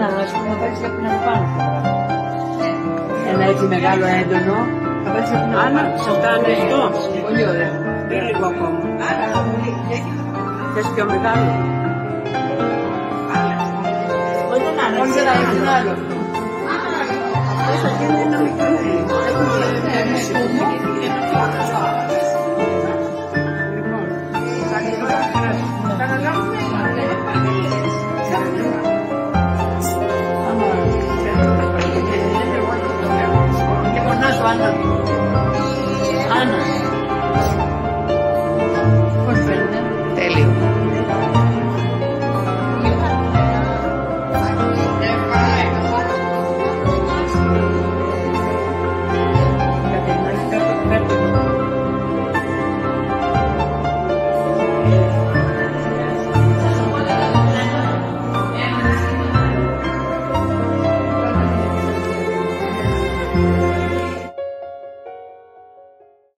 ένα, ας πούμε, να πάρεις κάποιον από πάνω. Ένα έτσι μεγάλο έντονο, θα πάρεις κάποιον από πάνω. Σου κάνει αυτό. Πολύ ωραία. Ή λίγο ακόμα. Θες πιο μεγάλο. Όχι να είναι άλλο αυτό. Αυτό θα γίνει ένα μικρό. Λοιπόν, να σου άντρα.